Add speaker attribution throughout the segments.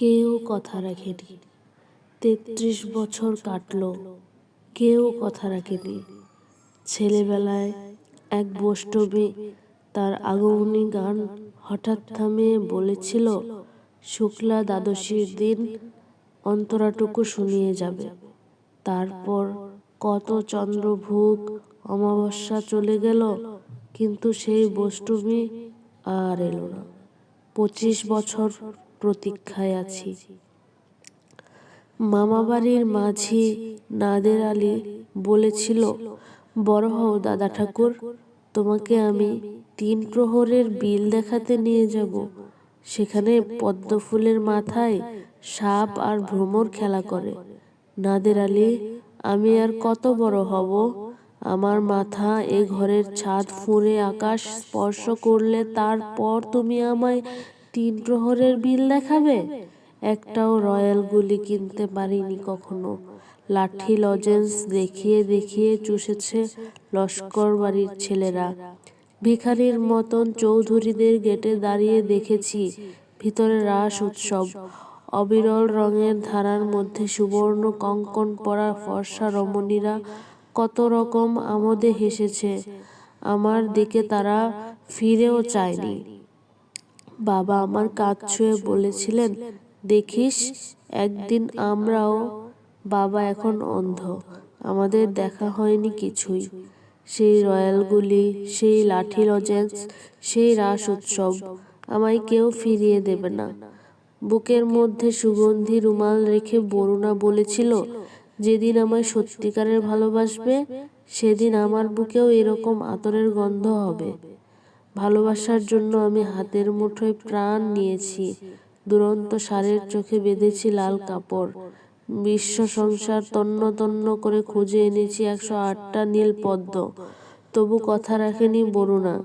Speaker 1: কেউ কথা রাখেনি। ৩৩ বছর কাটল, কেউ কথা রাখেনি। ছেলেবেলায় এক বৈষ্ণবী তার আগমনী গান হঠাৎ থামিয়ে বলেছিল, শুক্লা দ্বাদশীর দিন অন্তরাটুকু শুনিয়ে যাবে। তারপর কত চন্দ্রভোগ অমাবস্যা চলে গেল, কিন্তু সেই বৈষ্ণবী আর এলো না। ২৫ বছর প্রতীক্ষায় আছি। মামাবাড়ির মাঝি নাদের আলী বলেছিল, বড় হও দাদা ঠাকুর, তোমাকে আমি ৩ প্রহরের বিল দেখাতে নিয়ে যাব। সেখানে পদ্মফুলের মাথায় সাপ আর ভ্রমর খেলা করে। নাদের আলী, আমি আর কত বড় হব? আমার মাথা এ ঘরের ছাদ ফুঁড়ে আকাশ স্পর্শ করলে তারপর তুমি আমায় ৩ প্রহরের বিল দেখাবে? একটাও রয়্যাল গুলি কিনতে পারিনি কখনো। লাঠি লজেন্স দেখিয়ে দেখিয়ে চুষেছে লস্কর বাড়ির ছেলেরা। ভিখারির মতন চৌধুরীদের গেটে দাঁড়িয়ে দেখেছি ভিতরে রাস উৎসব। অবিরল রঙের ধারার মধ্যে সুবর্ণ কঙ্কণ পরা ফর্সা রমণীরা কত রকম আমোদে হেসেছে। আমার দিকে তারা ফিরেও চায়নি। বাবা আমার কাঁধ ছুঁয়ে বলেছিলেন, দেখিস একদিন আমরাও। বাবা এখন অন্ধ, আমাদের দেখা হয়নি কিছুই। সেই রয়্যালগুলি, সেই লাঠি লজেন্স, সেই রাস উৎসব আমায় কেউ ফিরিয়ে দেবে না। বুকের মধ্যে সুগন্ধি রুমাল রেখে বরুণা বলেছিল, যেদিন আমায় সত্যিকারের ভালোবাসবে সেদিন আমার বুকেও এরকম আতরের গন্ধ হবে। ভালোবাসার জন্য আমি হাতের মুঠোয় প্রাণ নিয়েছি। দুরন্ত ষাঁড়ের চোখে বেঁধেছি লাল কাপড়। বিশ্ব সংসার তন্ন তন্ন করে খুঁজে এনেছি ১০৮টা নীল পদ্ম। তবু কথা রাখেনি বরুণা।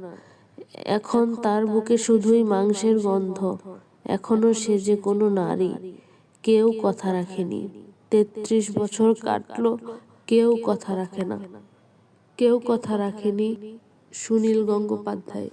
Speaker 1: এখন তার বুকে শুধুই মাংসের গন্ধ। এখনো সে যে কোনো নারী। কেউ কথা রাখেনি। ৩৩ বছর কাটল, কেউ কথা রাখে না। কেউ কথা রাখেনি। সুনীল গঙ্গোপাধ্যায়।